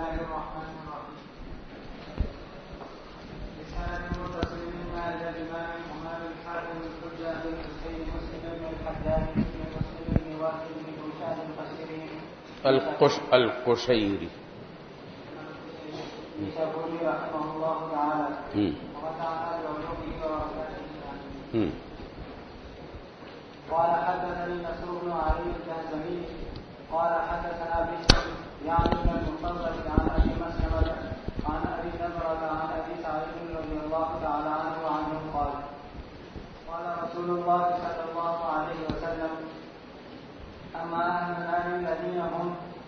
الله الرحمن الرحيم. بسند متصل مما إلى الإمام الإمام الحاكم الحجة أبي الحسين مسلم بن الحجاج بن مسلم بن واقد بن كوشان القشيري القشيري الشافعي رحمه الله تعالى ومتعنا بعلومه وبركاته. قال حدثني نصر بن علي الجهزمي قال حدثنا بشر يعني بن المفضل عن ابي مسلمه عن ابي نضره عن ابي سعيد رضي الله تعالى عنه وعنه قال قال رسول الله صلى الله عليه وسلم اما اهل النار الذين هم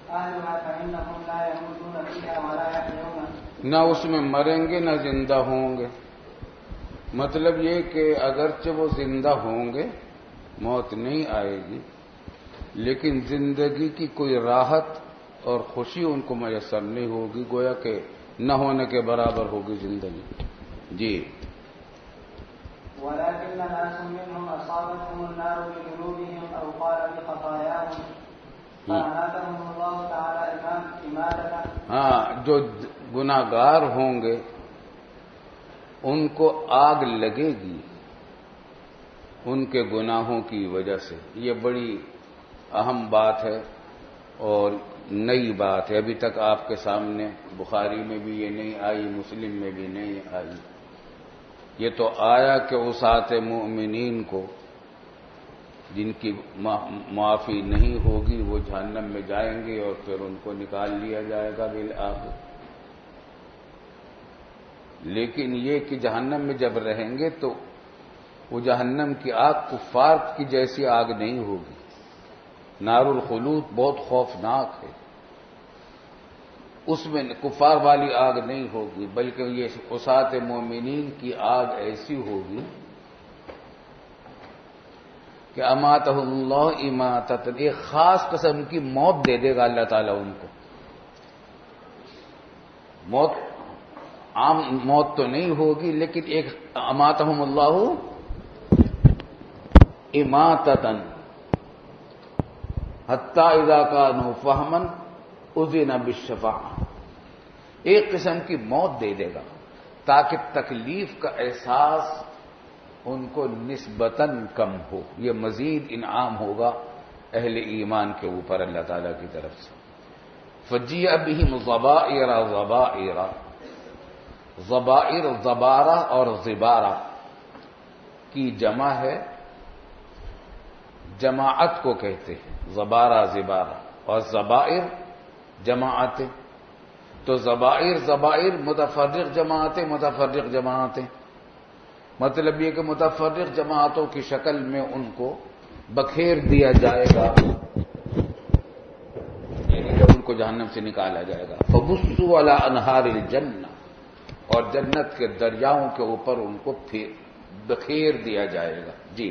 اهلها فانهم لا يموتون فيها ولا يحيون. نہ اس میں مریں گے نہ زندہ ہوں گے. مطلب یہ کہ اگرچہ وہ زندہ ہوں گے موت نہیں آئے گی لیکن زندگی کی کوئی راحت اور خوشی ان کو میسر نہیں ہوگی, گویا کہ نہ ہونے کے برابر ہوگی زندگی. جی ولكن ناس منهم اصابتهم النار بذنوبهم او قال بخطاياهم فأماتهم الله تعالى إماتة. ہاں, جو گناہگار ہوں گے ان کو آگ لگے گی ان کے گناہوں کی وجہ سے. یہ بڑی اہم بات ہے اور نئی بات ہے, ابھی تک آپ کے سامنے بخاری میں بھی یہ نہیں آئی, مسلم میں بھی نہیں آئی. یہ تو آیا کہ عصاۃ مؤمنین کو جن کی معافی نہیں ہوگی وہ جہنم میں جائیں گے اور پھر ان کو نکال لیا جائے گا بالآخر. لیکن یہ کہ جہنم میں جب رہیں گے تو وہ جہنم کی آگ کفار کی جیسی آگ نہیں ہوگی. نار الخلود بہت خوفناک ہے, اس میں کفار والی آگ نہیں ہوگی بلکہ یہ عصاۃ مومنین کی آگ ایسی ہوگی کہ اماتہ اللہ اماتۃ, ایک خاص قسم کی موت دے دے گا اللہ تعالیٰ ان کو. موت عام موت تو نہیں ہوگی لیکن ایک اماتہم اللہ اماتۃ حتی اذا کانوا فہما اذن بالشفاعہ, ایک قسم کی موت دے دے گا تاکہ تکلیف کا احساس ان کو نسبتاً کم ہو. یہ مزید انعام ہوگا اہل ایمان کے اوپر اللہ تعالیٰ کی طرف سے. فجیء بہم ضبائر ضبائر, ضبائر زبارہ اور زبارہ کی جمع ہے, جماعت کو کہتے ہیں زبارہ زبارہ, اور زبائر جماعتیں. تو زبائر زبائر متفرق جماعتیں متفرق جماعتیں, مطلب یہ کہ متفرق جماعتوں کی شکل میں ان کو بکھیر دیا جائے گا, یعنی کہ ان کو جہنم سے نکالا جائے گا. فبصوا علی انہار الجنہ, اور جنت کے دریاؤں کے اوپر ان کو بکھیر دیا جائے گا. جی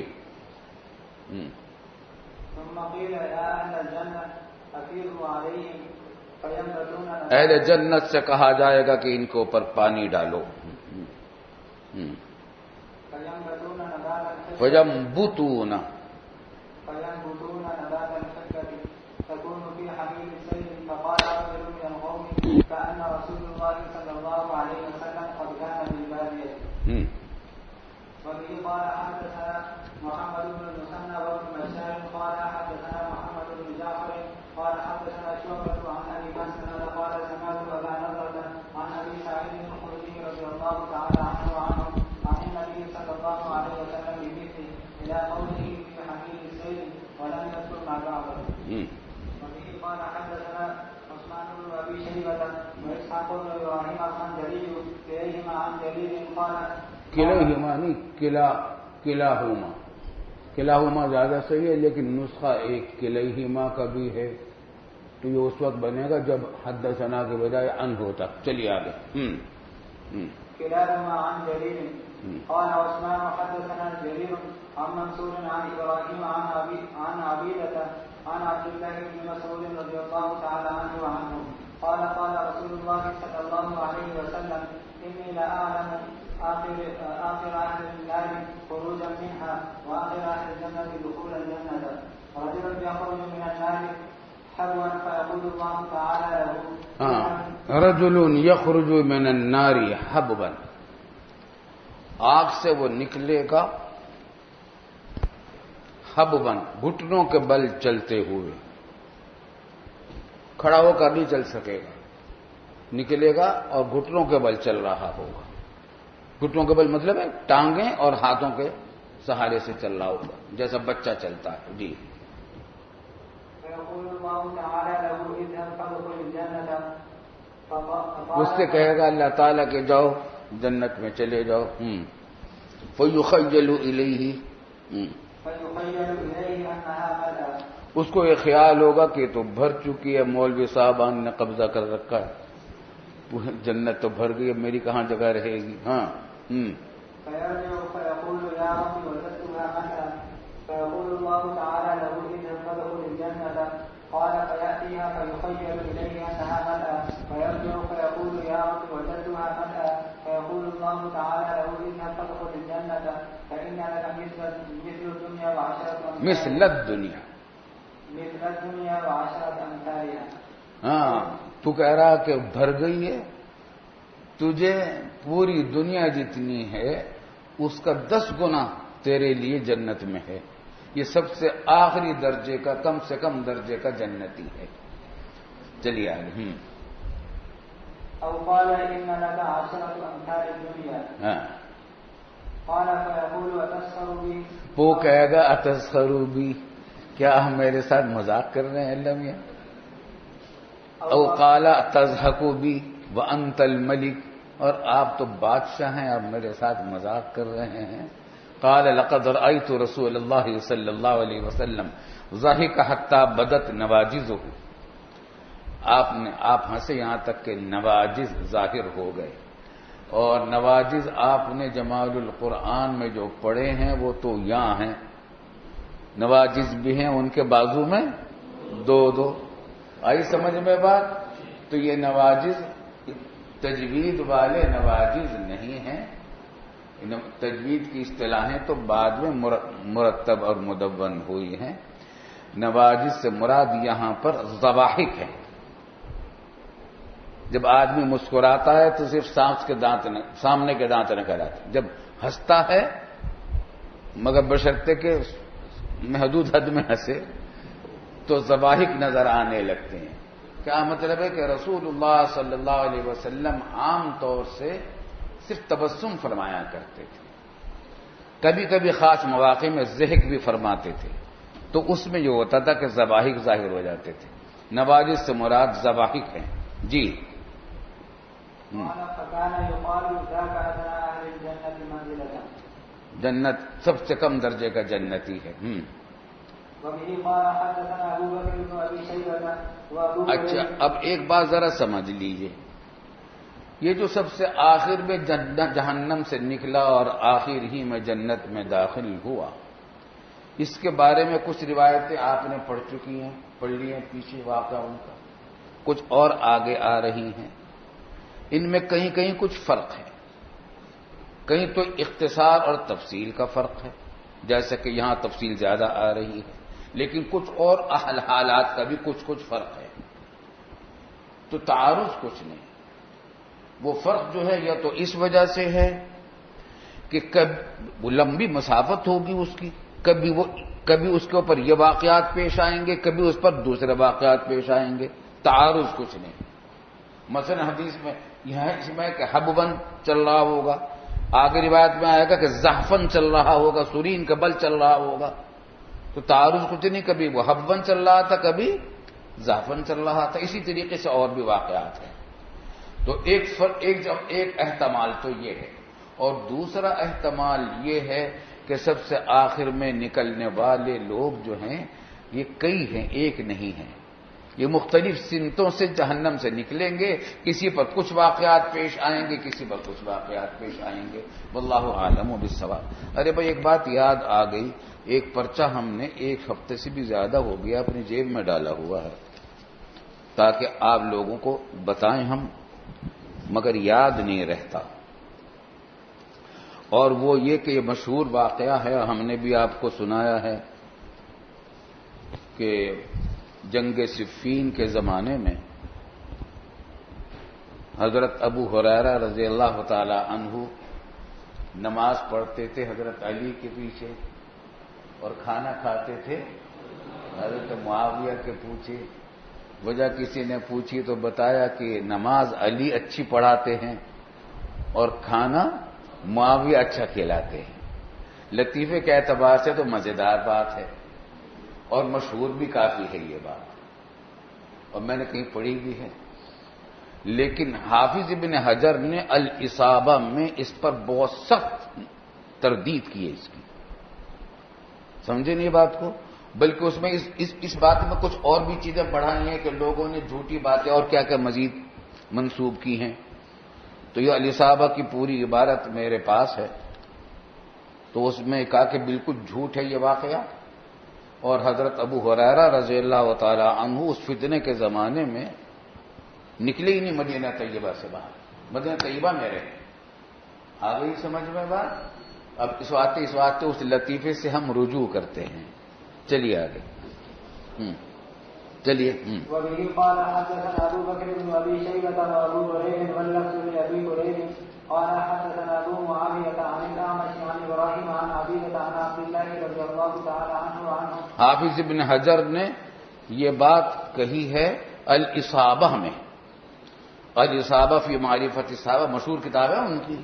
ثم قيل يا أهل الجنة أفيضوا عليهم فينبتون اہل جنت سے کہا جائے گا کہ ان کے اوپر پانی ڈالو. فينبتون نباتا فينبتون نباتا الحكة تكون في حميل السيل. فقال رجل من القوم كأن رسول الله صلى الله عليه وسلم قد كان بالبادية. وبه قال حدثنا محمد بن المثنى وابن بشار قال حدثنا محمد بن جعفر قال حدثنا شعبة عن ابي مسلمة قال سمعت ابا نضرة عن ابي سعيد الخدري رضي الله تعالى عنه وعنه عن النبي صلى الله عليه وسلم بمثله الى قوله في حميل السيل ولم يذكر ما بعده. وبه قال حدثنا عثمان بن ابي شيبة واسحاق بن ابراهيم الخنجري كليهما عن جرير قال کلیہما نہیں کلاہما, کلاہما زیادہ صحیح ہے لیکن نسخہ ایک کلیہما کا بھی ہے تو یہ اس وقت بنے گا جب حدثنا کے بجائے ان ہوتا. چلیے آگے. كلاهما عن جرير قال عثمان حدثنا جرير عن منصور عن ابراهيم عن عبيدة عن عبد الله بن مسعود رضي الله تعالى عنه وعنه قال قال رسول الله صلى الله عليه وسلم إني لأعلم آخر أهل النار خروجا منها وآخر أهل الجنة دخولا الجنة. رجل يخرج من النار حبوا فيقول الله تعالى له رجل يخرج من النار حبوا، آگ سے وہ نکلے گا حبوا، گھٹنوں کے بل چلتے ہوئے، کھڑا ہو کر نہیں چل سکے گا، نکلے گا اور گھٹنوں کے بل چل رہا ہوگا۔ گھٹنوں کے بل مطلب ہے ٹانگیں اور ہاتھوں کے سہارے سے چل رہا ہوگا، جیسا بچہ چلتا ہے۔ جی، اس سے کہے گا اللہ تعالیٰ کہ جاؤ جنت میں چلے جاؤ۔ فَيُخَيَّلُ إِلَيْهِ، اس کو یہ خیال ہوگا کہ تو بھر چکی ہے، مولوی صاحبان نے قبضہ کر رکھا ہے، جنت تو بھر گئی، اب میری کہاں جگہ رہے گی؟ ہاں فيقول الله تعالى له اذهب فادخل الجنة قال فيأتيها فيخيل إليه أنها ملأ فيرجع فيقول يا رب وجدتها ملأ فيقول الله تعالى له اذهب فادخل الجنة فإن لك مثل الدنيا وعشرة أمثالها، مثل الدنيا وعشرة أمثالها۔ ہاں، تو کہہ رہا کہ بھر گئی ہے، تجھے پوری دنیا جتنی ہے اس کا 10 گنا تیرے لیے جنت میں ہے، یہ سب سے آخری درجے کا، کم سے کم درجے کا جنتی ہے۔ چلیے آگے۔ او قال ان لك 10 امثال الدنيا، قال فيقول اتسخر بي، وہ کہے گا اتسخر بی، کیا ہم میرے ساتھ مذاق کر رہے ہیں اللہ میاں؟ او قال تضحك بی وانت الملک، اور آپ تو بادشاہ ہیں، آپ میرے ساتھ مذاق کر رہے ہیں۔ قال لقد رأيت رسول اللہ صلی اللہ علیہ وسلم ضحك حتى بدت نواجذه، آپ ہنسے یہاں تک کہ نواجذ ظاہر ہو گئے، اور نواجذ آپ نے جمال القرآن میں جو پڑھے ہیں وہ تو یہاں ہیں، نواجذ بھی ہیں ان کے بازو میں 2 آئی سمجھ میں بات؟ تو یہ نواجذ تجوید والے نواجذ نہیں ہیں، تجوید کی اصطلاحیں تو بعد میں مرتب اور مدون ہوئی ہیں۔ نواجذ سے مراد یہاں پر ضواحک ہے، جب آدمی مسکراتا ہے تو صرف سامنے کے دانت نکل آتے، جب ہنستا ہے مگر بشرطے کہ محدود حد میں ہنسے تو ضواحک نظر آنے لگتے ہیں۔ کیا مطلب ہے کہ رسول اللہ صلی اللہ علیہ وسلم عام طور سے صرف تبسم فرمایا کرتے تھے، کبھی کبھی خاص مواقع میں ضحک بھی فرماتے تھے، تو اس میں یہ ہوتا تھا کہ ضواحک ظاہر ہو جاتے تھے۔ نواجذ سے مراد ضواحک ہیں۔ جی، جنت سب سے کم درجے کا جنتی ہے۔ اچھا، اب ایک بات ذرا سمجھ لیجئے، یہ جو سب سے آخر میں جہنم سے نکلا اور آخر ہی میں جنت میں داخل ہوا، اس کے بارے میں کچھ روایتیں آپ نے پڑھ چکی ہیں، پڑھ لی ہیں پیچھے واقعہ ان کا، کچھ اور آگے آ رہی ہیں، ان میں کہیں کہیں کچھ فرق ہے، کہیں تو اختصار اور تفصیل کا فرق ہے، جیسا کہ یہاں تفصیل زیادہ آ رہی ہے، لیکن کچھ اور حالات کا بھی کچھ فرق ہے، تو تعارض کچھ نہیں۔ وہ فرق جو ہے یا تو اس وجہ سے ہے کہ وہ لمبی مسافت ہوگی اس کی، کبھی اس کے اوپر یہ واقعات پیش آئیں گے، کبھی اس پر دوسرے واقعات پیش آئیں گے، تعارض کچھ نہیں۔ مثلا حدیث میں یہاں اس میں کہ حبون چل رہا ہوگا، آگے روایت میں آئے گا کہ زحفن چل رہا ہوگا، سورین کا بل چل رہا ہوگا، تو تعارض کچھ نہیں، کبھی وہ حبون چل رہا تھا، کبھی زحفن چل رہا تھا، اسی طریقے سے اور بھی واقعات ہیں۔ تو ایک احتمال تو یہ ہے، اور دوسرا احتمال یہ ہے کہ سب سے آخر میں نکلنے والے لوگ جو ہیں یہ کئی ہیں، ایک نہیں ہیں، یہ مختلف سمتوں سے جہنم سے نکلیں گے، کسی پر کچھ واقعات پیش آئیں گے، کسی پر کچھ واقعات پیش آئیں گے، واللہ عالم بالصواب۔ ارے بھائی ایک بات یاد آ گئی، ایک پرچہ ہم نے 1 ہفتے سے بھی زیادہ ہو گیا اپنی جیب میں ڈالا ہوا ہے تاکہ آپ لوگوں کو بتائیں ہم، مگر یاد نہیں رہتا، اور وہ یہ کہ یہ مشہور واقعہ ہے، ہم نے بھی آپ کو سنایا ہے کہ جنگ صفین کے زمانے میں حضرت ابو ہریرہ رضی اللہ تعالی عنہ نماز پڑھتے تھے حضرت علی کے پیچھے اور کھانا کھاتے تھے حضرت معاویہ کے پوچھے. وجہ کسی نے پوچھی تو بتایا کہ نماز علی اچھی پڑھاتے ہیں اور کھانا معاویہ اچھا کھلاتے ہیں. لطیفے کے اعتبار سے تو مزیدار بات ہے اور مشہور بھی کافی ہے یہ بات, اور میں نے کہیں پڑھی بھی ہے. لیکن حافظ ابن حجر نے الاصابہ میں اس پر بہت سخت تردید کی ہے اس کی. سمجھے نہیں بات کو؟ بلکہ اس میں اس بات میں کچھ اور بھی چیزیں بڑھائی ہیں کہ لوگوں نے جھوٹی باتیں اور کیا کیا مزید منسوب کی ہیں. تو یہ الاصابہ کی پوری عبارت میرے پاس ہے. تو اس میں کہا کہ بالکل جھوٹ ہے یہ واقعہ, اور حضرت ابو ہریرہ رضی اللہ تعالی عنہ اس فتنے کے زمانے میں نکلے ہی نہیں مدینہ طیبہ سے باہر. مدینہ طیبہ میں رہے. آ گئی سمجھ میں بات؟ اب اس واسطے اس لطیفے سے ہم رجوع کرتے ہیں. چلیے آگے. چلیے. وبه قال حدثنا ابو بكر بن ابي شيبه وابو هريره واللفظ لابي هريره قال حدثنا ابو معاويه عن الاعمش عن ابراهيم عن عبيده عن عبد الله رضي الله تعالى عنه. حافظ ابن حجر نے یہ بات کہی ہے الاصابہ میں. الاصابہ فی معرفت الصحابہ مشہور کتاب ہے ان کی,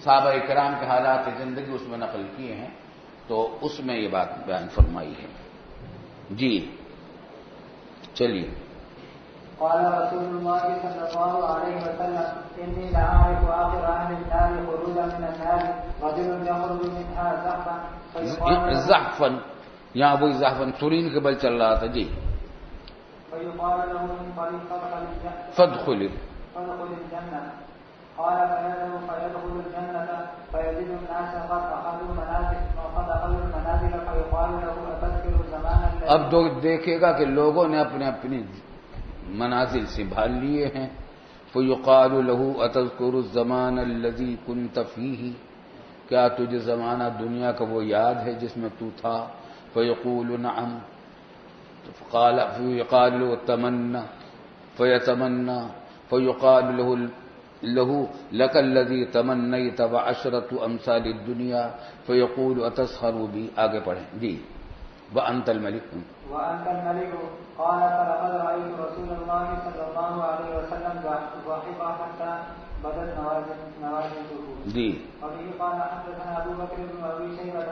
صحابہ اکرام کے حالات زندگی اس میں نقل کیے ہیں, تو اس میں یہ بات بیان فرمائی ہے. جی چلیے. قال رسول الله صلى الله عليه وسلم اني لاعرف اخر اهل النار خروجا من النار رجل يخرج منها زحفا, یہاں وہی زحفا سرین کے بل چل رہا تھا. جی. فيقال له فادخل الجنة قال فيدخل الجنة فيجد الناس قد أخذوا المنازل فيقال له أتذكر الزمان الذي. اب دیکھے گا کہ لوگوں نے اپنے اپنی منازل سنبھال لیے ہیں. فيقال له أتذكر الزمان الذي كنت فيه, کیا تجھے زمانہ دنیا کا وہ یاد ہے جس میں تو تھا؟ فيقول نعم. فيقال له تمنى فيتمنى فيقال له لك الذي تمنيت وعشرة أمثال الدنيا فيقول أتسخر بي. آگے پڑھیں. جی. وأنت الملك. وأنت الملك قال فلقد رأيت رسول الله صلى الله عليه وسلم ضاحكا حتى بدت نواجذه. جی. وبه قال حدثنا أبو بكر بن أبي شيبة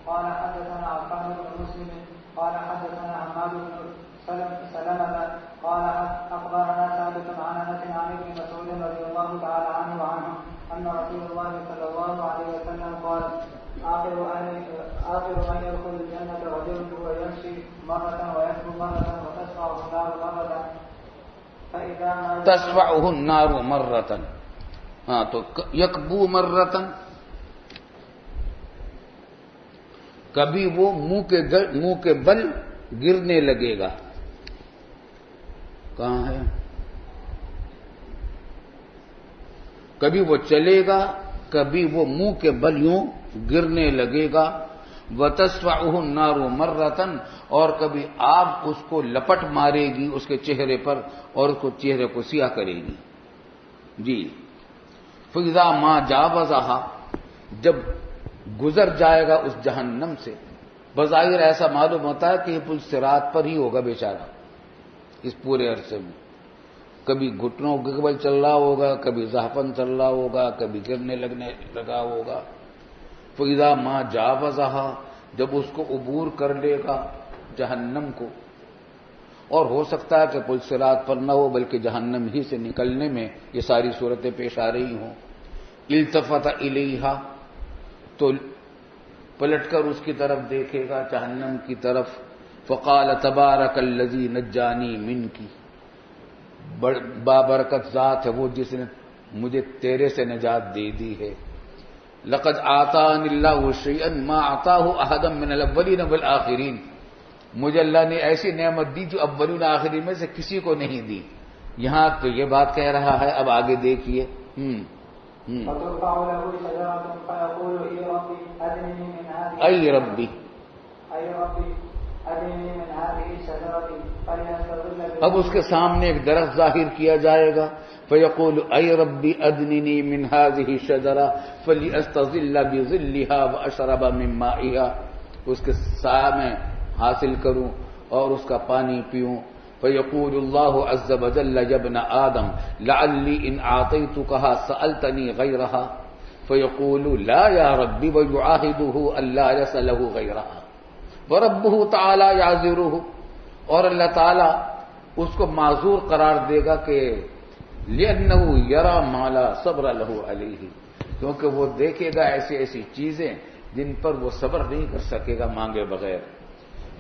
قال حدثنا عفان بن مسلم قال حدثنا حماد بن سلمة قال أخبرنا ثابت عن أنس عن ابن مسعود رضي الله تعالى عنه أن رسول الله صلى الله عليه وسلم قال آخر من يدخل الجنة رجل هو يمشي مرة ويكبو مرة وتسفعه النار مرة فإذا تسفعه النار مرة. ہاں تو یکبو مرتن, کبھی وہ منہ کے بل گرنے لگے گا. کہاں ہے؟ کبھی وہ چلے گا, کبھی وہ منہ کے بل یوں گرنے لگے گا. وَتَسْفَعُهُ النَّارُ مَرَّةً, اور کبھی آگ اس کو لپٹ مارے گی اس کے چہرے پر اور اس کو چہرے کو سیاہ کرے گی. جی. فَإِذَا مَا جَاوَزَهَا, جب گزر جائے گا اس جہنم سے. بظاہر ایسا معلوم ہوتا ہے کہ یہ پل صراط پر ہی ہوگا بیچارہ اس پورے عرصے میں. کبھی گھٹنوں کے بل چل رہا ہوگا, کبھی زحفن چل رہا ہوگا, کبھی گرنے لگا ہوگا. فَإِذَا مَا جَاوَزَهَا, جب اس کو عبور کر لے گا جہنم کو, اور ہو سکتا ہے کہ پل صراط پر نہ ہو بلکہ جہنم ہی سے نکلنے میں یہ ساری صورتیں پیش آ رہی ہوں. التفت الیہا, تو پلٹ کر اس کی طرف دیکھے گا جہنم کی طرف. فقال تبارک الذی نجانی منکی, بابرکت ذات ہے وہ جس نے مجھے تیرے سے نجات دے دی ہے. لقد آتانی اللہ شیئا ما آتاہ احدا من الاولین والآخرین, مجھے اللہ نے ایسی نعمت دی جو اولین آخرین میں سے کسی کو نہیں دی. یہاں تو یہ بات کہہ رہا ہے, اب آگے دیکھیے. أي ربي أدني من هذه الشجرة فليستظل اب اس کے سامنے ایک درخت ظاہر کیا جائے گا. فیقول اے ربی ادننی من هذه الشجرة فلیستظل بظلها واشرب من مائها, اس کے سایہ میں حاصل کروں اور اس کا پانی پیوں. فیقول اللہ عز وجل یا ابن آدم لعلی ان اعطیتکها سألتنی غیرها فیقول لا یا ربی ویعاہدہ الا یسألہ غیرها وربہ تعالی یعذرہ, اور اللہ تعالی اس کو معذور قرار دے گا کہ لِأَنَّهُ يَرَى مَا لَا صَبْرَ لَهُ عَلَيْهِ, کیونکہ وہ دیکھے گا ایسی ایسی چیزیں جن پر وہ صبر نہیں کر سکے گا مانگے بغیر.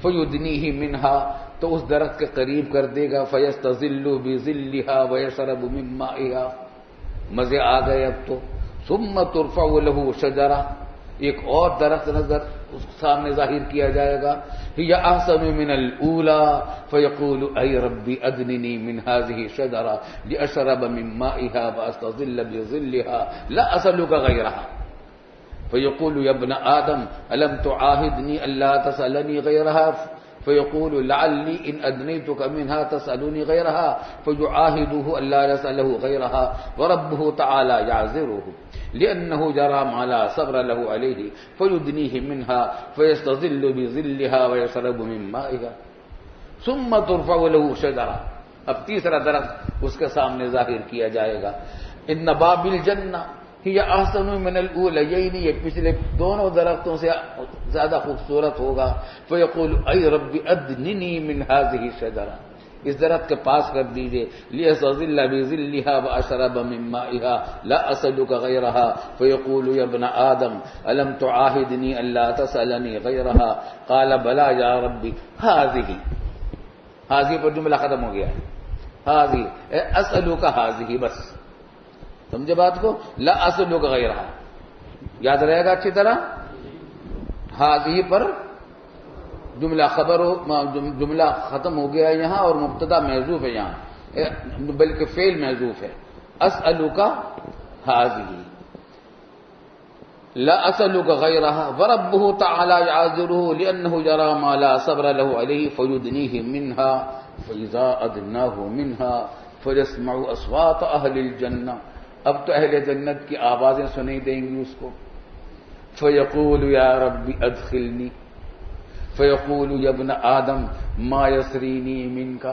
فَيُدْنِيهِ مِنْهَا, تو اس درخت کے قریب کر دے گا. فَيَسْتَظِلُّ بِظِلِّهَا وَيَشْرَبُ مِن مَّائِهَا, مزے آ گئے اب تو. ثُمَّ تُرْفَعُ لَهُ شَجَرَةٌ, ایک اور درخت نظر اس کے سامنے ظاہر کیا جائے گا. هِيَ أَحْسَنُ مِنَ الْأُولَى فَيَقُولُ أَيْ رَبِّ أَدْنِنِي مِنْ هَذِهِ الشَّجَرَةِ لِأَشْرَبَ مِن مَّائِهَا وَأَسْتَظِلَّ بِظِلِّهَا لَا أَسْأَلُكَ غَيْرَهَا فيقول يا ابن آدم ألم تعاهدني ألا تسألني غيرها فيقول لعلي إن أدنيتك منها تسألني غيرها فيعاهده ألا يسأله غيرها وربه تعالى يعذره لأنه جرى ما لا صبر له عليه فيدنيه منها فيستظل بظلها ويشرب من مائها ثم ترفع له شجرة. اب تیسرا درخت اس کے سامنے ظاہر کیا جائے گا. ان باب الجنہ ہی احسن من الاولى, یہی نہیں یہ پچھلے دونوں درختوں سے زیادہ خوبصورت ہوگا. فیقول اے رب ادننی من هذه الشجرة, اس درخت کے پاس کر دیجئے. لیستظل بظلها واشرب من مائها لا اسألك غيرها فیقول یا ابن آدم الم تعاهدنی الا تسألنی غيرها قال بلى یا رب هذه پر جملہ ختم ہو گیا. هذه اسألك هذه, بس سمجھے بات کو. لا اسألک غیرها یاد رہے گا اچھی طرح. هذه پر جملہ خبر ہو, جملہ ختم ہو گیا یہاں اور مبتدا محذوف ہے یہاں, بلکہ فعل محذوف ہے. اسألک هذه لا اسألک غیرها وربه تعالی یعذره لأنه جرى ما لا صبر له عليه فيدنيه منها فإذا أدناه منها فيسمع أصوات أهل الجنة, اب تو اہل جنت کی آوازیں سنائی دیں گی اس کو. فیقول یا رب ادخلنی فیقول یا ابن آدم ما یسرینی منک,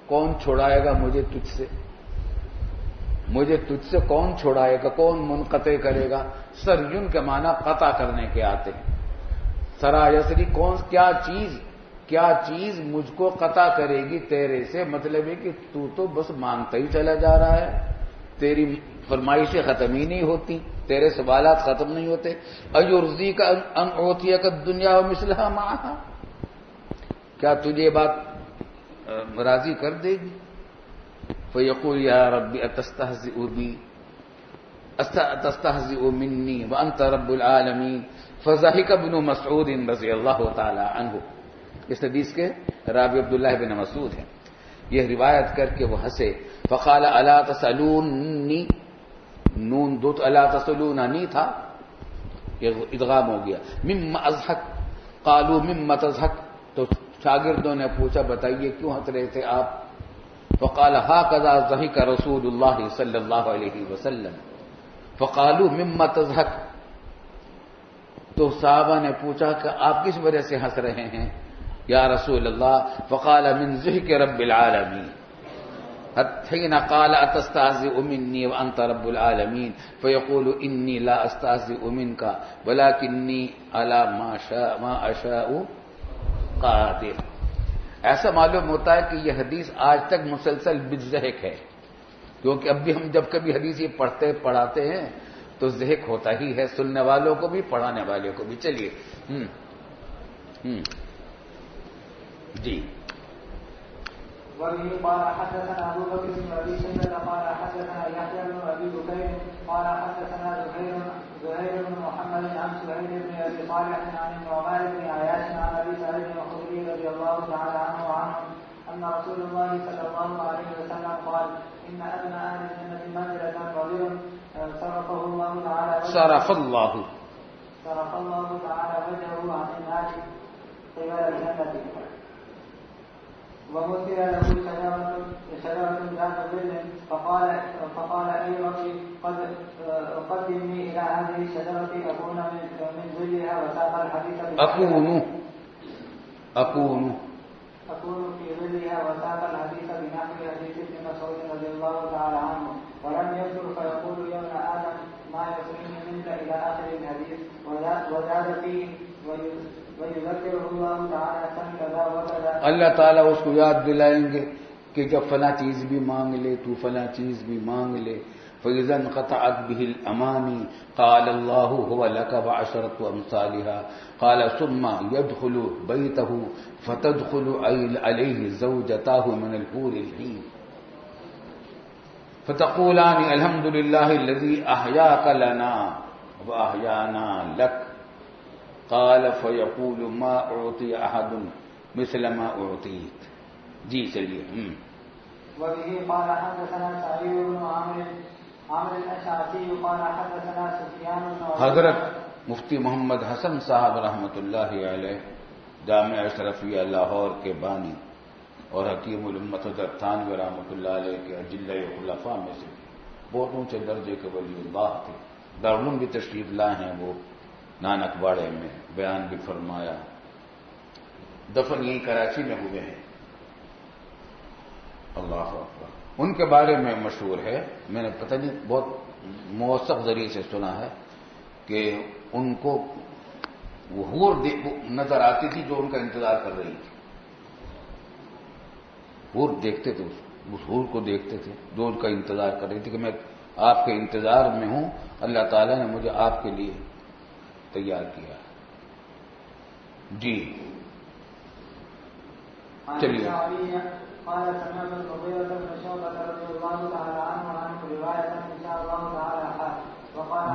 کون چھڑائے گا مجھے تجھ سے, مجھے تجھ سے کون چھڑائے گا, کون منقطع کرے گا. سریون کے معنی قطع کرنے کے آتے ہیں. سرا یسری, کون کیا چیز مجھ کو قطع کرے گی تیرے سے, مطلب ہے کہ تو بس مانگتا ہی چلا جا رہا ہے, تیری فرمائشیں ختم ہی نہیں ہوتی, تیرے سوالات ختم نہیں ہوتے. ایرضی کا ان اعطیک الدنیا ومثلها معها, کیا تجھے یہ بات راضی کر دے گی. فیقول یا رب اتستہزئ بی اتستہزئ منی وانت رب العالمین. فضحک ابن مسعود رضی اللہ تعالی عنہ, اس حدیث کے راوی عبداللہ بن مسعود ہیں. یہ روایت کر کے وہ ہنسے. فقال الا تسألونی, نون دو تو الا تسألوننی تھا, یہ ادغام ہو گیا. مما اضحک قالوا مما تضحک, تو شاگردوں نے پوچھا بتائیے کیوں ہنس رہے تھے آپ. فقال هكذا ضحك رسول الله صلی اللہ علیہ وسلم. فقالوا مما تضحک, تو صحابہ نے پوچھا کہ آپ کس وجہ سے ہنس رہے ہیں یا رسول اللہ. فقال من ضحك رب العالمین حين قال اتستهزئ مني وانت رب العالمين فيقول اني لا استهزئ منك ولكني على ما اشاء قادر. ایسا معلوم ہوتا ہے کہ یہ حدیث آج تک مسلسل بالضحک ہے, کیونکہ اب بھی ہم جب کبھی حدیث یہ پڑھاتے ہیں تو ضحک ہوتا ہی ہے, سننے والوں کو بھی پڑھانے والوں کو بھی. چلیے جی. وبه قال حدثنا ابو بكر بن ابي شيبه قال حدثنا يحيى بن ابي بكير قال حدثنا زهير بن محمد عن سهيل بن ابي صالح عن النعمان بن عياش عن ابي سعيد الخدري رضي الله تعالى عنه ان رسول الله صلى الله عليه وسلم قال ان ادنى اهل الجنه منزله رجل صرف الله تعالى وجهه عن النار قبل الجنه ومثل له شجرة ذات ظل فقال أي ربي قدمني إلى هذه الشجرة أكون من ظلها. وساق الحديث أكون في ظلها. وساق الحديث بنحو حديث ابن مسعود رضي الله تعالى عنه. ولم يذكر فيقول يا ابن آدم ما يصلني منك إلى آخر الحديث. وزاد فيه ويذكره الله تعالى سن كذا وكذا. اللہ تعالیٰ اس کو یاد دلائیں گے کہ جب فلاں چیز بھی مانگ لے تو فلاں چیز بھی مانگ لے. فَإِذَا انْقَطَعَتْ بِهِ الْأَمَانِ قَالَ اللَّهُ هُوَ لَكَ وَعَشْرَةُ أَمْثَالِهَا. قال ثم يدخل بيته فتدخل عليه زوجتاه من الحور العين فتقولان الحمد لله الذي أحياك لنا وأحيانا لك. قال فيقول ما أعطي أحد مثل ما أعطيت. جی چلیے. وبه قال حدثنا سعيد بن عمرو الأشعثي قال حدثنا سفيان بن حضرت مفتی محمد حسن صاحب رحمۃ اللہ علیہ جامع اشرفیہ لاہور کے بانی اور حکیم الامت حضرت تھانوی رحمۃ اللہ علیہ کے اجلہ خلفاء میں سے بہت اونچے درجے کے ولی اللہ تھے. دارالعلوم بھی تشریف لائے ہیں. وہ نانک واڑے میں بیان بھی فرمایا. دفن یہی کراچی میں ہوئے ہیں. اللہ اکبر. ان کے بارے میں مشہور ہے, میں نے پتہ نہیں بہت موثق ذریعے سے سنا ہے کہ ان کو وہ حور نظر آتی تھی جو ان کا انتظار کر رہی تھی. حور دیکھتے تھے, اس حور کو دیکھتے تھے جو ان کا انتظار کر رہی تھی کہ میں آپ کے انتظار میں ہوں, اللہ تعالیٰ نے مجھے آپ کے لیے تیار کیا. جی چلیے. قال سمعت المغيرة بن شعبة رضي الله تعالى عنه رواية إن شاء الله تعالى حال.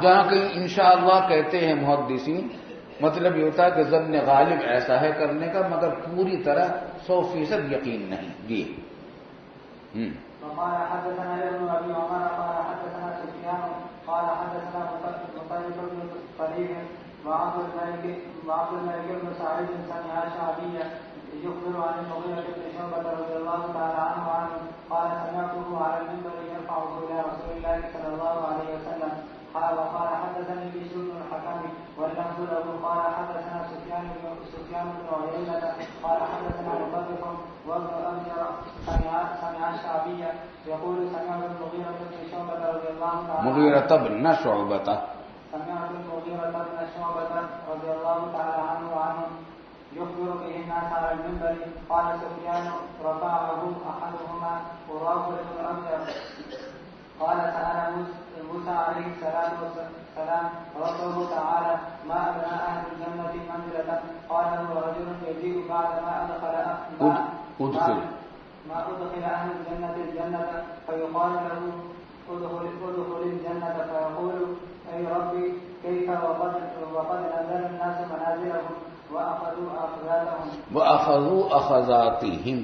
جہاں کہیں انشاءاللہ کہتے ہیں محدثین, مطلب یہ ہوتا ہے کہ ظن غالب ایسا ہے کرنے کا مگر پوری طرح 100% یقین نہیں. جی. وقال حدثنا ابن ابي عمر قال حدثنا سفيان قال حدثنا مطلب بن طريف وعبد الملك بن سعيد سمع شعبيا يخبر عن المغيرة بن شعبة رضي الله تعالى عنه قال سمعته على المنبر يرفعه إلى رسول الله صلى الله عليه وسلم. وقال حدثني بشر بن الحكم واللفظ له قال حدثنا سفيان بن عيينة قال حدثنا مطرف وابن أبجر سمع الشعبية يقول سمعت المغيرة بن شعبة رضي الله تعالى عنه مغيرة بن شعبة سمعت المغيرة بن شعبة رضي الله تعالى عنه يخبر به الناس على المنبر. قال سفيان رفعه أحدهما وراغب بن أبجر قال سأل موسى عليه الصلاة والسلام ربه تعالى ما أبنى أهل الجنة منزلة. قال له رجل يجيء بعد ما أدخل أهل الجنة الجنة فيقال له ادخل الجنة فيقول أي ربي كيف وقد نزل الناس منازلهم وأخذوا أخذاتهم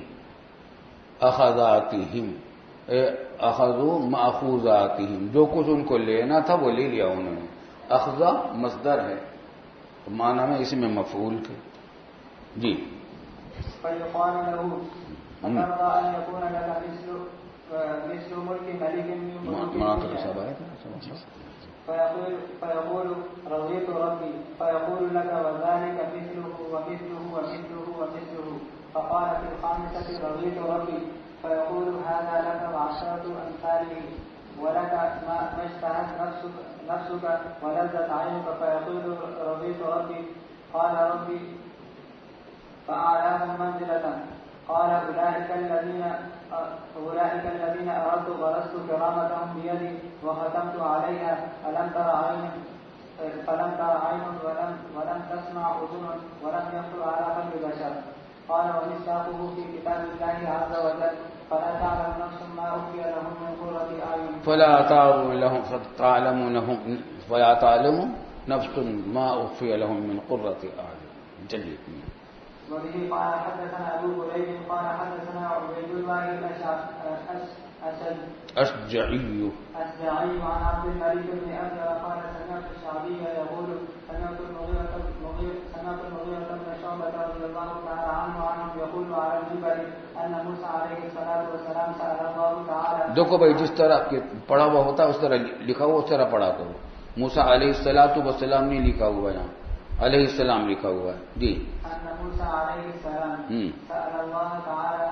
اخذوا ماخوذاتهم, جو کچھ ان کو لینا تھا وہ لے لیا انہوں نے. اخذا مصدر ہے, معنی میں اس میں مفعول کے. جی. فيقال له أترضى أن يكون لك مثل ملك ملك فيقول رضيت ربي فيقول لك وذلك مثله ومثله ومثله ومثله. فقال في الخامسة رضيت ربي فيقول هذا لك وعشرة أمثاله ولك ما اشتهت نفسك ولذت عينك. فيقول رضيت ربي قال ربي فأعلاهم منزلة. قال أولئك الذين أردت غرست كرامتهم بيدي وختمت عليها فلم تر عين ولم تسمع أذن ولم يخطر على قلب بشر. قال ومصداقه في كتاب الله عز وجل فلا تعلم نفس ما أخفي لهم من قرة أعين فلا تعلم نفس ما أخفي لهم من قرة أعين. جليل. وبه قال حدثنا أبو كريب قال حدثنا عبيد الله الأشجعي عن عبد الملك بن أبجر قال سمعت الشعبي يقول سمعت المغيرة سمعت المغيرة بن شعبة رضي الله تعالى عنه يقول على المنبر أن موسى عليه الصلاة والسلام سأل الله تعالى. دیکھو بھائی جس طرح پڑھا ہوا ہوتا ہے اس طرح لکھا ہوا اس طرح پڑھا کرو. موسیٰ علیہ الصلاۃ والسلام نہیں لکھا ہوا یہاں, علیہ السلام لکھا ہوا ہے. جی. أن موسى عليه السلام سأل الله تعالى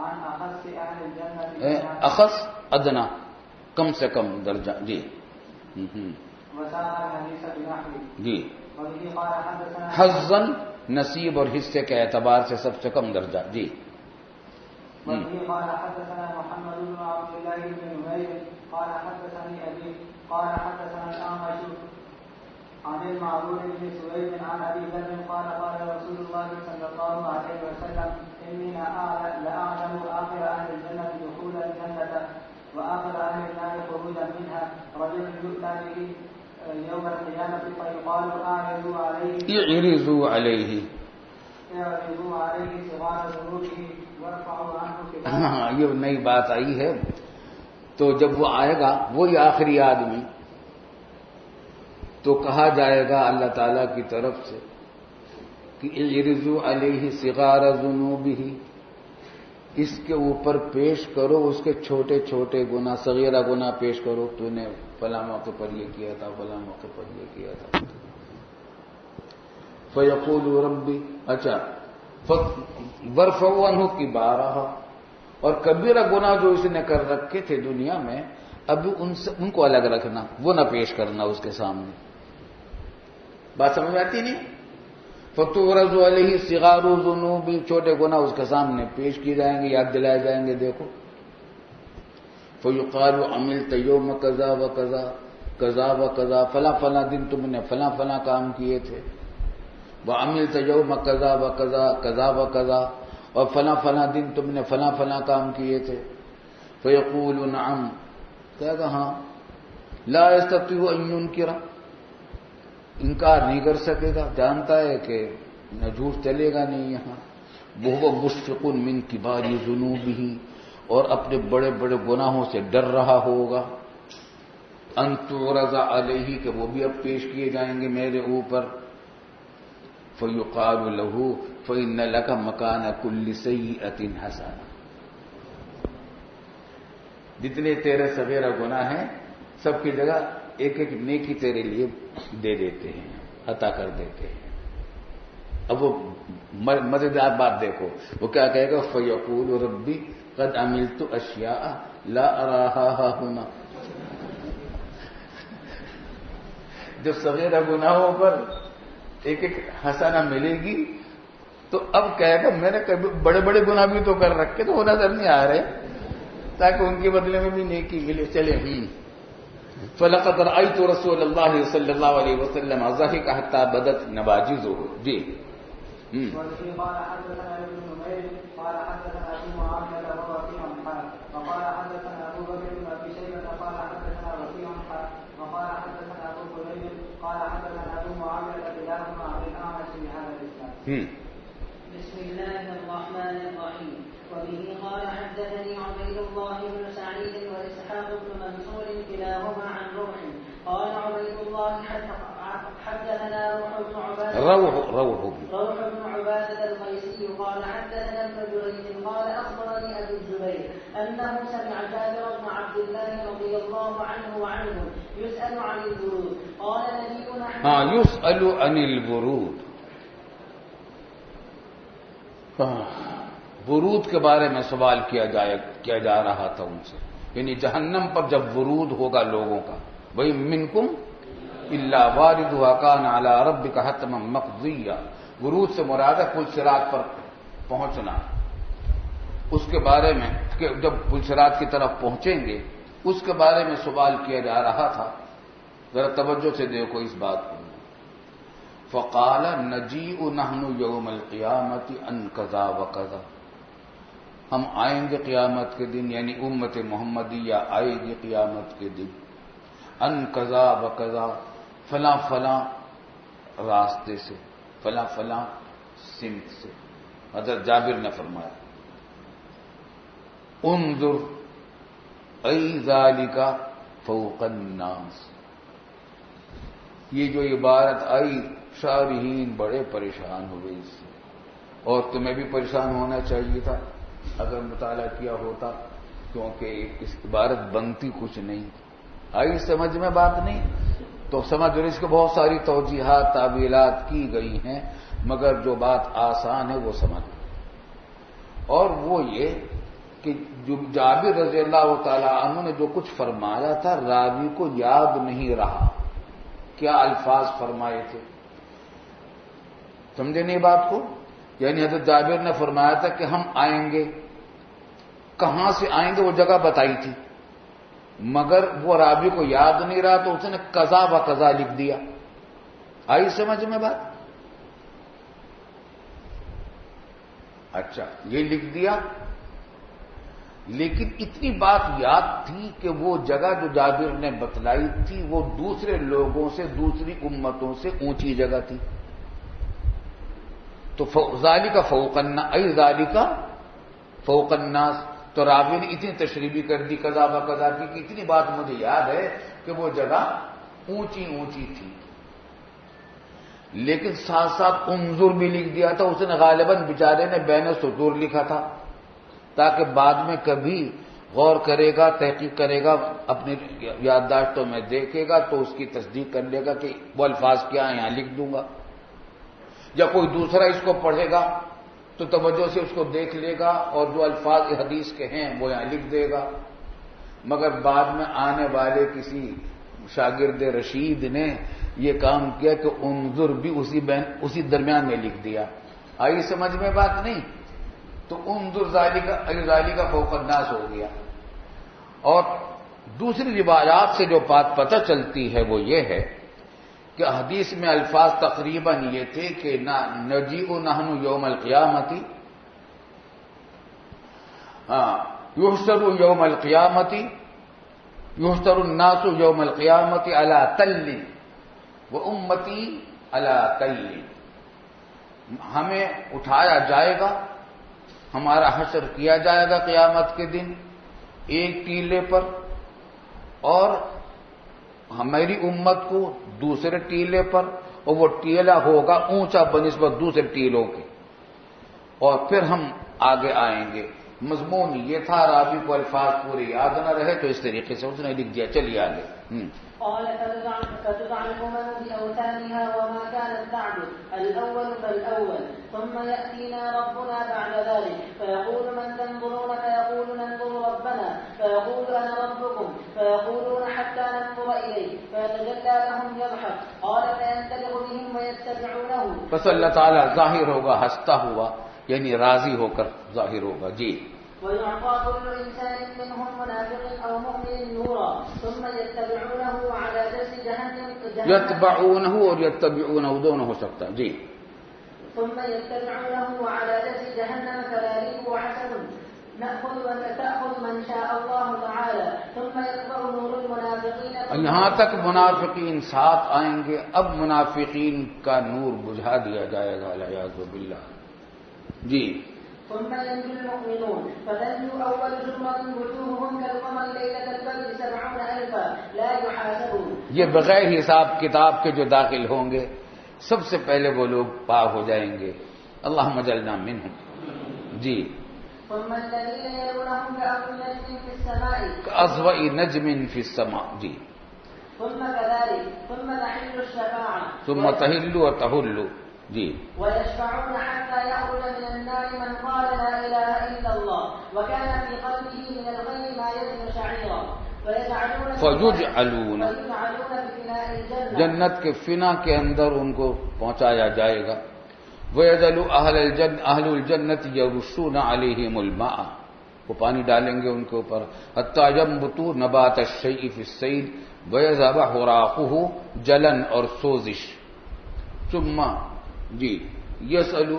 عن أخص أهل الجنة اخص ادنا کم سے کم درجہ. جی. وساق الحديث بنحوه. جی. وبه قال حدثنا حظاً نصیب اور حصے کے اعتبار سے سب سے کم درجہ. جی. وبه قال حدثنا محمد بن عبد الله بن نمير قال حدثني أبي قال حدثنا الأعمش عن المعروف بن سويد عن أبي ذر قال قال رسول الله صلى الله عليه وسلم إني لأعلم آخر أهل الجنة دخول الجنة وآخر أهل النار خروجا منها رجل يؤتى به يوم القيامة فيقال أعرضوا عليه صغار ذنوبه وارفعوا عنه كبار. ہاں یہ نئی بات آئی ہے. تو جب وہ آئے گا وہی آخری آدمی تو کہا جائے گا اللہ تعالیٰ کی طرف سے کہ اعرضوا علیہ صغار ذنوبہ, اس کے اوپر پیش کرو اس کے چھوٹے چھوٹے گناہ, صغیرہ گناہ پیش کرو. تو نے فلاں موقع پر یہ کیا تھا, فلاں موقع پر یہ کیا تھا. فیقول ربی, اچھا وارفعوا عنہ کبارہ, اور کبیرہ گناہ جو اس نے کر رکھے تھے دنیا میں ابھی ان کو الگ رکھنا, وہ نہ پیش کرنا اس کے سامنے. بات سمجھ آتی نہیں؟ فتعرض علیہ صغار الذنوب, چھوٹے گناہ اس کے سامنے پیش کیے جائیں گے, یاد دلائے جائیں گے. دیکھو فیقال عملت یوم کذا و کذا کذا و کذا, فلاں فلاں دن تم نے فلاں فلاں کام کیے تھے. وعملت یوم کذا و کذا کذا و کذا, اور فلاں فلاں دن تم نے فلاں فلاں کام کیے تھے. فیقول نعم, کہے گا ہاں. لا یستطیع ان ینکر, انکار نہیں کر سکے گا, جانتا ہے کہ نہ جھوٹ چلے گا نہیں یہاں. وہو مشفق من کبار ذنوبہ, اور اپنے بڑے بڑے گناہوں سے ڈر رہا ہوگا. ان تعرض علیہ, کہ وہ بھی اب پیش کیے جائیں گے میرے اوپر. فیقال له فإن لك مکان کل سیئۃ حسنہ, جتنے تیرے صغیرہ گناہ ہیں سب کی جگہ ایک ایک نیکی تیرے لیے دے دیتے ہیں, عطا کر دیتے ہیں. اب وہ مزیدار بات دیکھو, وہ کیا کہے گا؟ فیقول ربی قد عملت اشیاء لا اراها هنا. جب صغیرہ گناہوں پر ایک ایک حسنہ ملے گی تو اب کہے گا میں نے کبھی بڑے بڑے گناہ بھی تو کر رکھے تو وہ نظر نہیں آ رہے, تاکہ ان کے بدلے میں بھی نیکی ملے. چلے فلقد رأيت رسول الله صلى الله عليه وسلم ضحك حتى بدت نواجذه. جی. قال حدثنا ابن نمير قال حدثنا ابو معاويه وهو في حال وقال حدثنا ابو بكر بن ابي شيبه قال حدثنا وكيع وقال حدثنا ابو كريب قال حدثنا ابو معاويه كلاهما عن الاعمش بهذا الاسناد. بسم الله الرحمن الرحيم. وبه قال حدثني عبيد الله بن سعيد واسحاق بن منصور كلاهما عن روح قال عبيد الله حدثنا روح بن عباده القيسي قال حدثنا ابن جريج قال اخبرني ابو الزبير انه سمع جابر بن عبد الله رضي الله عنه وعنهم يسأل عن البرود قال نبينا يسأل عن البرود. برود کے بارے میں سوال کیا جا رہا تھا ان سے, یعنی جہنم پر جب برود ہوگا لوگوں کا, وہی منکم الا واردها کان علی ربک حتما مقضیا. برود سے مراد ہے پل صراط پر پہنچنا. اس کے بارے میں کہ جب پل صراط کی طرف پہنچیں گے اس کے بارے میں سوال کیا جا رہا تھا. ذرا توجہ سے دیکھو اس بات کو. فقال نجیء نحن یوم القیامت ان کذا وکذا, ہم آئیں گے قیامت کے دن, یعنی امت محمدیہ آئے گی قیامت کے دن, ان کذا وکذا, فلاں فلاں راستے سے, فلاں فلاں سمت سے. حضرت جابر نے فرمایا انظر ای ذالک فوق الناس, یہ جو عبارت آئی شارحین بڑے پریشان ہوئے اس سے، اور تمہیں بھی پریشان ہونا چاہیے تھا اگر مطالعہ کیا ہوتا، کیونکہ اس عبارت بنتی کچھ نہیں۔ آئی سمجھ میں بات نہیں؟ تو سمجھ رہے اس کو بہت ساری توجیحات تعویلات کی گئی ہیں، مگر جو بات آسان ہے وہ سمجھ، اور وہ یہ کہ جو جابر رضی اللہ تعالی عنہ نے جو کچھ فرمایا تھا راوی کو یاد نہیں رہا، کیا الفاظ فرمائے تھے، سمجھے نہیں بات کو؟ یعنی حضرت جابر نے فرمایا تھا کہ ہم آئیں گے، کہاں سے آئیں گے وہ جگہ بتائی تھی، مگر وہ راوی کو یاد نہیں رہا تو اس نے قضا و قضا لکھ دیا۔ آئی سمجھ میں بات؟ اچھا یہ لکھ دیا، لیکن اتنی بات یاد تھی کہ وہ جگہ جو جابر نے بتلائی تھی وہ دوسرے لوگوں سے، دوسری امتوں سے اونچی جگہ تھی، تو ذالک فوق الناس، ای ذالک فوق الناس، تو راوی نے اتنی تشریح بھی کر دی قضا و قضا کی کہ اتنی بات مجھے یاد ہے کہ وہ جگہ اونچی اونچی تھی، لیکن ساتھ ساتھ انظر بھی لکھ دیا تھا، اس نے غالباً بیچارے نے بین سطور لکھا تھا تاکہ بعد میں کبھی غور کرے گا، تحقیق کرے گا، اپنی یادداشتوں میں دیکھے گا تو اس کی تصدیق کر لے گا کہ وہ الفاظ کیا ہیں، یہاں لکھ دوں گا، یا کوئی دوسرا اس کو پڑھے گا تو توجہ سے اس کو دیکھ لے گا اور جو الفاظ حدیث کے ہیں وہ یہاں لکھ دے گا، مگر بعد میں آنے والے کسی شاگرد رشید نے یہ کام کیا کہ انظر بھی اسی درمیان میں لکھ دیا۔ آئی سمجھ میں بات نہیں؟ تو انظر ذالک فوق الناس ہو گیا۔ اور دوسری روایات سے جو بات پتہ چلتی ہے وہ یہ ہے کہ حدیث میں الفاظ تقریباً یہ تھے کہ نجیء نحن یوم القیامتی، یحشر یوم القیامتی، یحشر الناس یوم القیامتی علی تل و امتی علی تل، ہمیں اٹھایا جائے گا، ہمارا حشر کیا جائے گا قیامت کے دن ایک ٹیلے پر، اور ہماری امت کو دوسرے ٹیلے پر، اور وہ ٹیلا ہوگا اونچا بنسبت دوسرے ٹیلوں کے، اور پھر ہم آگے آئیں گے۔ مضمون یہ تھا، راوی کو الفاظ پورے یاد نہ رہے تو اس طریقے سے اس نے لکھ دیا۔ چلیے آگے۔ قال فتطعن الأمم بأوثانها وما كانت تعبد الأول فالأول ثم يأتينا ربنا بعد ذلك فيقول من تنظرون فيقول ننظر ربنا فيقول أنا ربكم فيقولون حتى ننظر إليه فيتجلى لهم يضحك قال فينطلق بهم ويتبعونه، بس اللہ تعالیٰ ظاہر ہوگا ہنستا ہوا، یعنی راضی ہو کر ظاہر ہوگا۔ جی۔ ويعطى كل إنسان منهم منافق أو مؤمن نورا ثم يتبعونه على درس جهنم یتبعونہ اور یتبعونہ دونوں ہو سکتا ہے۔ جی۔ ثم يتبعونه على درس جهنم كذلك وحسن تأخذ من شاء الله تعالى ثم يكبر نور المنافقين، یہاں تک منافقین ساتھ آئیں گے، اب منافقین کا نور بجھا دیا جائے گا والعیاذ باللہ۔ جی۔ ثم ينجو المؤمنون فتنجو أول زمرة وجوههم كالقمر ليلة البدر 70,000 لا يحاسبون، یہ بغیر حساب کتاب کے جو داخل ہوں گے سب سے پہلے وہ لوگ پاک ہو جائیں گے، اللہم اجعلنا منہم۔ جی۔ ثم الذين يلونهم كأضواء نجم في السماء، كأضواء نجم في السماء۔ جی۔ ثم كذلك ثم تحل الشفاعة ثم تحل وتحل۔ جی۔ ويشفعون حتى يخرج من النار من قال لا إله إلا الله وكان في قلبه من الخير ما يزن شعيرا فيجعلون بفناء الجنة، جنت کے فنا کے اندر ان کو پہنچایا جائے گا۔ وَيَذَلُ أَهْلُ الْجَنَّةِ يَرُشُّونَ عَلَيْهِمُ الْمَاءَ، وہ پانی ڈالیں گے ان کے اوپر، حَتَّى يَنبُتُوا نَبَاتَ الشَّيْءِ فِي السَّيْلِ وَيَذْهَبَ حُرَاقُهُ، جلن اور سوزش۔ ثم جی يَسْأَلُ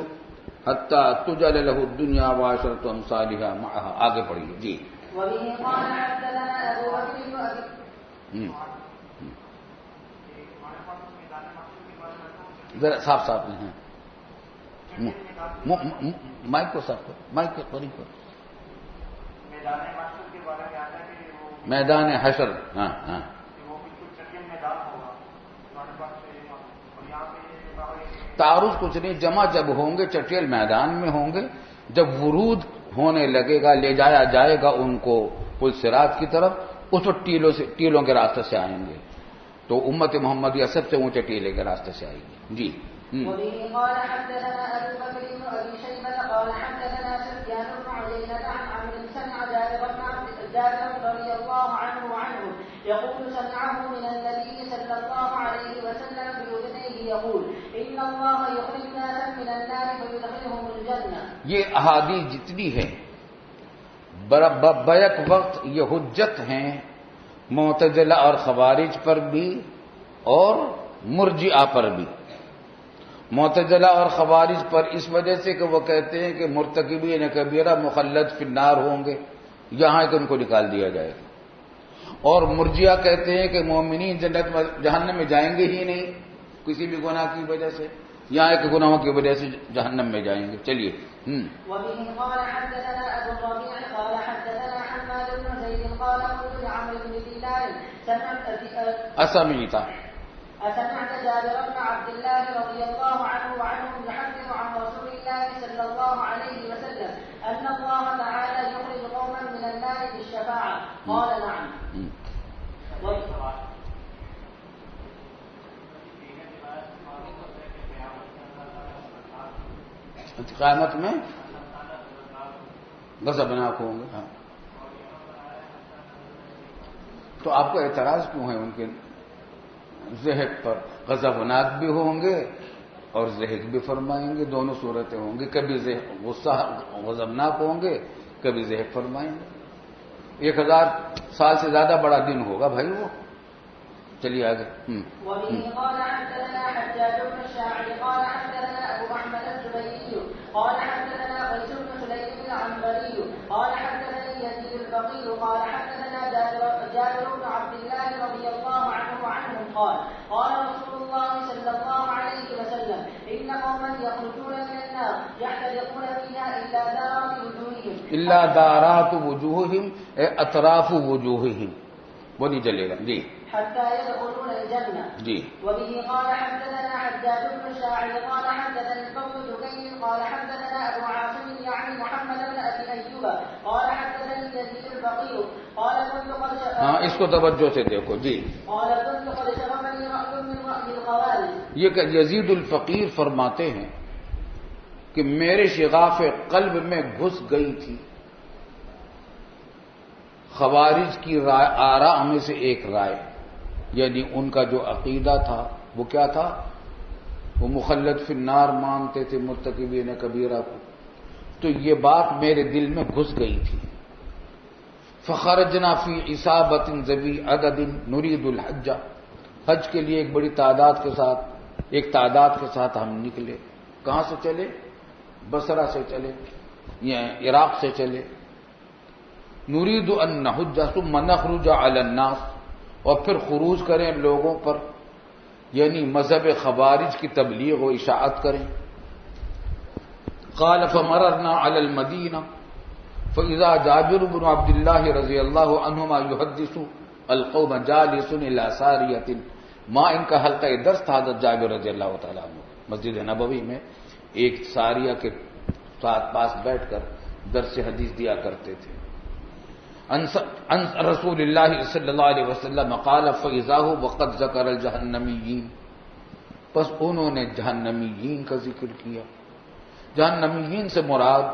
حَتَّى تُجْعَلَ لَهُ الدُّنْيَا وَعَشْرَةُ أَمْثَالِهَا مَعَهَا۔ آگے پڑھیے۔ جی۔ وبه قال حدثنا أبو بكر بن أبي ذرا صاف صاف نہیں ہے، مائک کو صاف کرو، مائک کے قریب کرو۔ میدان حشر، ہاں ہاں۔ تعارض کچھ نہیں، جمع جب ہوں گے چٹیل میدان میں ہوں گے، جب ورود ہونے لگے گا، لے جایا جائے گا ان کو پل صراط کی طرف، اس وقت ٹیلوں کے راستے سے آئیں گے، تو امت محمدیہ سب سے اونچے ٹیلے کے راستے سے آئے گی. جی. وبه قال حدثنا ابو بكر بن ابي شيبه قال حدثنا سفيان بن عيينة عن عمرو سمع جابر رضي الله عنه يقول سمعه من النبي صلى الله عليه وسلم بأذنيه يقول ان الله يخرج ناسا من النار فيدخلهم الجنة. یہ احادیث جتنی ہیں بیک وقت یہ حجت ہیں معتزلہ اور خوارج پر بھی اور مرجئہ پر بھی. معتزلہ اور خوارج پر اس وجہ سے کہ وہ کہتے ہیں کہ مرتکبین کبیرہ مخلد فی النار ہوں گے، یہاں کہ ان کو نکال دیا جائے گا، اور مرجئہ کہتے ہیں کہ مومنین جہنم میں جائیں گے ہی نہیں کسی بھی گناہ کی وجہ سے، یہاں کے گناہوں کی وجہ سے جہنم میں جائیں گے. چلیے. وبه قال حدثنا ابو الربيع قال حدثنا حماد بن زيد قال قلت لعمرو بن دينار أسمعت جابر بن عبد الله رضي الله عنه وعنهم يحدث عن رسول الله صلى الله عليه وسلم أن الله تعالى يخرج قوما من النار بالشفاعة؟ قال نعم. قیامت میں غضبناک ہوں گے. ہاں تو آپ کو اعتراض کیوں ہے ان کے ذہق پر؟ غضبناک بھی ہوں گے اور ذہق بھی فرمائیں گے، دونوں صورتیں ہوں گی، کبھی غصہ غضبناک ہوں گے، کبھی ذہق فرمائیں گے. 1000 سال سے زیادہ بڑا دن ہوگا بھائی وہ. چلیے آگے. وبه قال حدثنا حجاج بن الشاعر قال حدثنا ابو احمد الزبيدي قال حدثنا قيس بن سليم العنبري قال حدثني يزيد الفقير قال حدثنا جابر بن عبد الله رضي الله عنهم قال قال رسول الله صلى الله عليه وسلم ان قوما يخرجون من النار يحترقون فيها الا دارات وجوههم اطراف وجوههم، وہ نہیں جلے گا. جی. حتى يدخلون الجنة. جی. وبه قال حدثنا حجاج بن الشاعر قال حدثنا الفضل دكين قال حدثنا أبو عاصم يعني محمد بن أبي أيوب قال حدثني يزيد الفقير قال كنت قد ہاں اس کو توجہ سے دیکھو. جی. قال كنت قد شغفني رأي من رأي الخوارج. یہ کہ یزید الفقیر فرماتے ہیں کہ میرے شغاف قلب میں گھس گئی تھی خوارج کی رائے، آراء میں سے ایک رائے، یعنی ان کا جو عقیدہ تھا وہ کیا تھا؟ وہ مخلد فی النار مانتے تھے مرتکبین کبیرہ کو. تو یہ بات میرے دل میں گھس گئی تھی. فخرجنا فی عصابۃ ذوی عدد نرید الحج، حج کے لیے ایک بڑی تعداد کے ساتھ ہم نکلے. کہاں سے چلے؟ بصرہ سے چلے یا عراق سے چلے. نرید ان نحج ثم نخرج علی الناس، اور پھر خروج کریں لوگوں پر، یعنی مذہب خوارج کی تبلیغ و اشاعت کریں. قال فمررنا علی المدینہ فاذا جابر بن عبد الله رضی اللہ عنہما يحدث القوم جالس الى ساریۃ ما، ان کا حلقہ درس تھا حضرت جابر رضی اللہ تعالیٰ عنہ مسجد نبوی میں ایک ساریہ کے ساتھ پاس بیٹھ کر درس حدیث دیا کرتے تھے. ان رسول اللہ صلی اللہ علیہ وسلم قال فاذا هو وقد ذکر الجہنمیین، پس انہوں نے جہنمیین کا ذکر کیا. جہنمیین سے مراد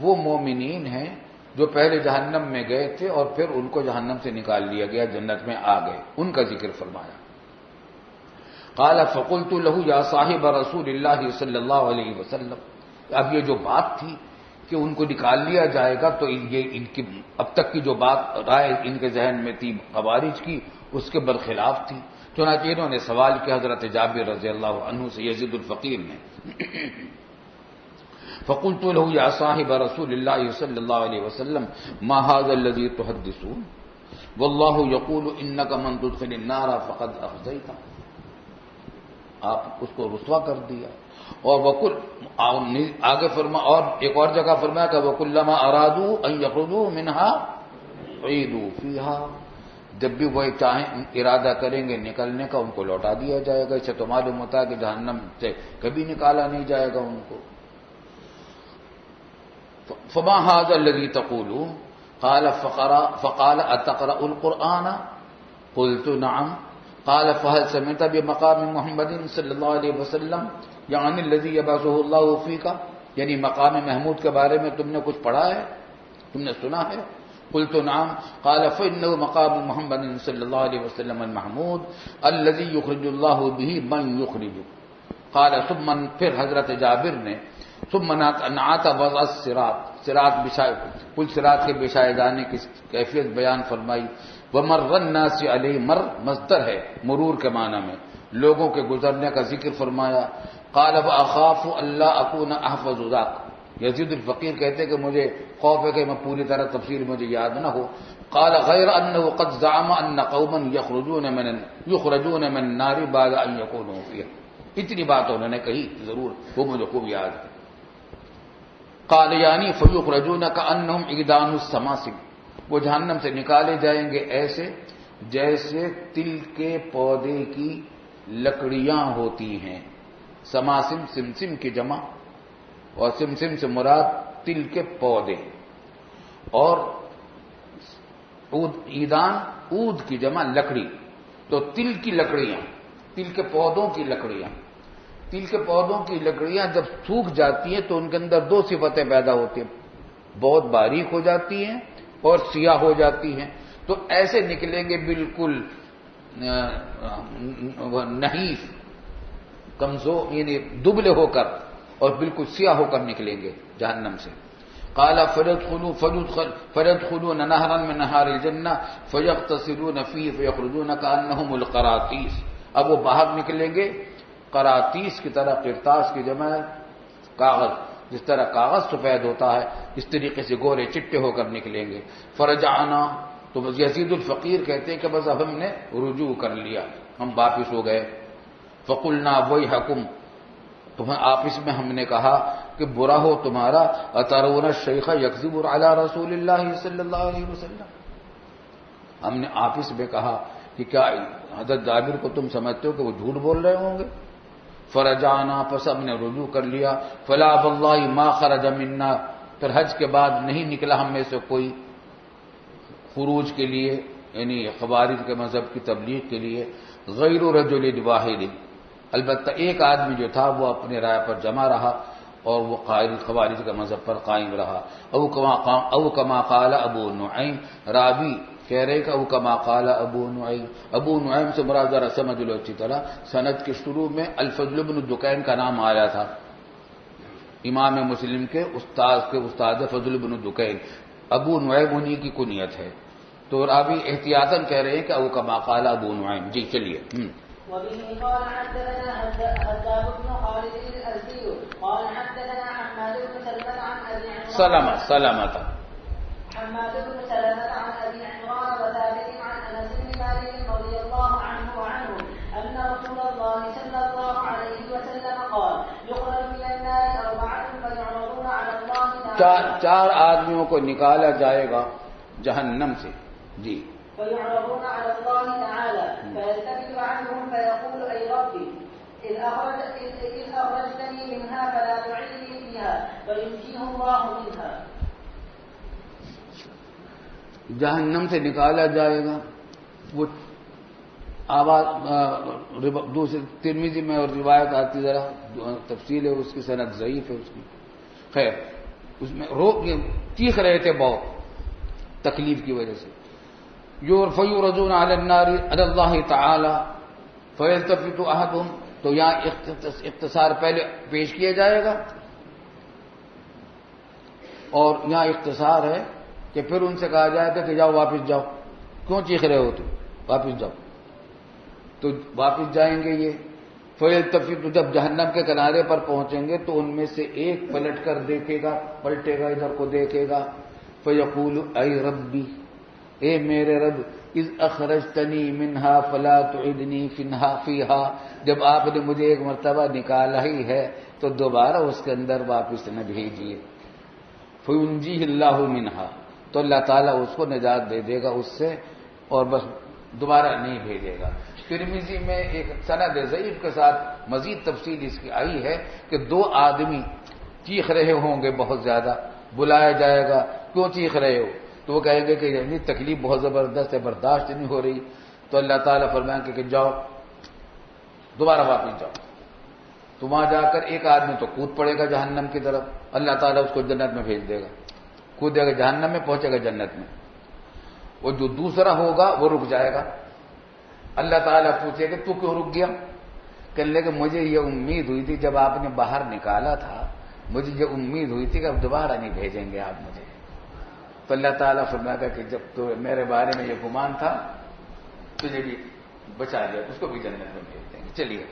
وہ مومنین ہیں جو پہلے جہنم میں گئے تھے اور پھر ان کو جہنم سے نکال لیا گیا، جنت میں آ گئے، ان کا ذکر فرمایا. قال فقلت له یا صاحب رسول اللہ صلی اللہ علیہ وسلم، اب یہ جو بات تھی کہ ان کو نکال لیا جائے گا، تو یہ ان کی اب تک کی جو بات رائے ان کے ذہن میں تھی خوارج کی، اس کے برخلاف تھی. چنانچہ انہوں نے سوال کیا حضرت جابر رضی اللہ عنہ سے، یزید الفقیر نے. فقلت له یا صاحب رسول اللہ صلی اللہ علیہ وسلم ما هذا الذي تحدثون والله يقول انك من تدخل النار فقد اخزيت، آپ اس کو رسوا کر دیا. اور وکل آگے فرما، اور ایک اور جگہ فرمایا کہ وکلما ارادوا ان یخرجوا منها اعیدوا فیها، جب بھی وہ چاہیں ارادہ کریں گے نکلنے کا ان کو لوٹا دیا جائے گا. اسے تو معلوم ہوتا ہے کہ جہنم سے کبھی نکالا نہیں جائے گا ان کو. فما هذا الذي تقولون قال فقال اتقرأ القرآن قلت نعم قال فهل سمعت بمقام محمد صلی اللہ علیہ وسلم یعنی الذي يبعثه الله فيك, یعنی مقام محمود کے بارے میں تم نے کچھ پڑھا ہے, تم نے سنا ہے؟ قلت نعم قال فإنه مقام محمد صلی اللہ علیہ وسلم المحمود الذي يخرج الله به من يخرج. قال ثم, پھر حضرت جابر نے ثم نعت وضع الصراط, صراط بچھائے, پل صراط کے بچھائے جانے کی کیفیت بیان فرمائی. ومر الناس علیہ, مر مصدر ہے مرور کے معنی میں, لوگوں کے گزرنے کا ذکر فرمایا. قال واخاف الا اكون احفظ ذاك, یزید الفقیر کہتے کہ مجھے خوف ہے کہ میں پوری طرح تفسیر مجھے یاد نہ ہو. قال غیر انه قد زعم ان قوما يخرجون من النار بعد ان يكونوا فيها, اتنی بات انہوں نے کہی ضرور, وہ مجھے خوب یاد ہے. قال یعنی فیخرجون کانہم عیدان السماسم, وہ جہنم سے نکالے جائیں گے ایسے جیسے تل کے پودے کی لکڑیاں ہوتی ہیں. سماسم سمسم کی جمع, اور سمسم سے مراد تل کے پودے, اور عیدان عود کی جمع لکڑی, تو تل کی لکڑیاں, تل کے پودوں کی لکڑیاں. تل کے پودوں کی لکڑیاں جب سوکھ جاتی ہیں تو ان کے اندر دو صفتیں پیدا ہوتی ہیں, بہت باریک ہو جاتی ہیں اور سیاہ ہو جاتی ہیں. تو ایسے نکلیں گے بالکل نحیف, کمزور, یعنی دبلے ہو کر اور بالکل سیاہ ہو کر نکلیں گے جہنم سے. قال فيدخلون نهرا من نهار الجنة فيغتسلون فيه فيخرجون كأنهم القراطيس. اب وہ باہر نکلیں گے قراطیس کی طرح, قرطاس کی جمع کاغذ, جس طرح کاغذ سفید ہوتا ہے اس طریقے سے گورے چٹے ہو کر نکلیں گے. فرجعنا, تو یزید الفقیر کہتے ہیں کہ بس اب ہم نے رجوع کر لیا, ہم واپس ہو گئے. فقلنا ویحکم, تو آپس میں ہم نے کہا کہ برا ہو تمہارا, اترون الشیخ یکذب علی رسول اللہ صلی اللہ علیہ وسلم. ہم نے آپس میں کہا کہ کیا حضرت جابر کو تم سمجھتے ہو کہ وہ جھوٹ بول رہے ہوں گے؟ فرجعنا, پس ہم نے رجوع کر لیا. فلا واللہ ما خرج منا, پھر حج کے بعد نہیں نکلا ہم میں سے کوئی خروج کے لیے, یعنی خوارج کے مذہب کی تبلیغ کے لیے, غیر رجل واحد, البتہ ایک آدمی جو تھا وہ اپنے رائے پر جمع رہا اور وہ قائل خوارج کے مذہب پر قائم رہا. او کما قال ابو نعیم, راوی کہہ رہے کہ او کما قال ابو نعیم. ابو نعیم سے مراد ذرا سمجھ لو اچھی طرح, سند کے شروع میں الفضل بن دکین کا نام آیا تھا, امام مسلم کے استاد فضل بن دکین. ابو نعیم انہی کی کنیت ہے, تو راوی احتیاطاً کہہ رہے ہیں کہ او کما قال ابو نعیم. جی چلیے. وبه قال حدثنا هداب بن خالد الأزدي قال حدثنا حماد بن سلمة عن أبي عمران سلامة حماد بن سلمة عن أبي عمران وثابت عن أنس بن مالك رضي الله عنه أن رسول الله صلى الله عليه وسلم قال يخرج من النار 4 فيعرضون على الله تعالى. چار آدمیوں کو نکالا جائے گا جہنم سے. جی. فيعرضون على الله تعالى فيلتفت عنهم فيقول أي ربي إذ أخرجتني منها فلا تعيني فيها فينجيه الله منها. جہنم سے نکالا جائے گا, وہ آواز دوسرے ترمذی میں اور روایت آتی, ذرا تفصیل ہے اس کی, سند ضعیف ہے اس کی. خیر, اس میں چیخ رہے تھے بہت تکلیف کی وجہ سے. فیورجون علی النار علی اللہ تعالی فیلتفت احدهم, تو یہاں اختصار پہلے پیش کیا جائے گا, اور یہاں اختصار ہے کہ پھر ان سے کہا جائے گا کہ جاؤ واپس جاؤ, کیوں چیخ رہے ہو تم, واپس جاؤ. تو واپس جائیں گے یہ. فیلتفت, جب جہنم کے کنارے پر پہنچیں گے تو ان میں سے ایک پلٹ کر دیکھے گا, پلٹے گا, ادھر کو دیکھے گا. فیقول ای ربی, اے میرے رب, اذ اخرجتنی منہا فلا تعدنی فیہا, جب آپ نے مجھے ایک مرتبہ نکالا ہی ہے تو دوبارہ اس کے اندر واپس نہ بھیجیے. فینجیہ اللہ منہا, تو اللہ تعالیٰ اس کو نجات دے دے گا اس سے, اور بس دوبارہ نہیں بھیجے گا۔ ترمذی میں ایک سند ضعیف کے ساتھ مزید تفصیل اس کی آئی ہے کہ 2 آدمی چیخ رہے ہوں گے بہت زیادہ، بلایا جائے گا کیوں چیخ رہے ہو، تو وہ کہیں گے کہ یعنی تکلیف بہت زبردست ہے، برداشت نہیں ہو رہی، تو اللہ تعالیٰ فرمائیں گے کہ جاؤ دوبارہ واپس جاؤ، تو وہاں جا کر ایک آدمی تو کود پڑے گا جہنم کی طرف، اللہ تعالیٰ اس کو جنت میں بھیج دے گا، کودے گا جہنم میں، پہنچے گا جنت میں، وہ جو دوسرا ہوگا وہ رک جائے گا، اللہ تعالیٰ پوچھے کہ تو کیوں رک گیا، کہنے لگے مجھے یہ امید ہوئی تھی جب آپ نے باہر نکالا تھا، مجھے یہ امید ہوئی تھی کہ اب دوبارہ نہیں بھیجیں گے آپ مجھے، تو اللہ تعالیٰ فرماتا کہ جب تو میرے بارے میں یہ گمان تھا تجھے بھی بچا لیا، اس کو بھی جنت میں بھیج دیں گے۔ چلیے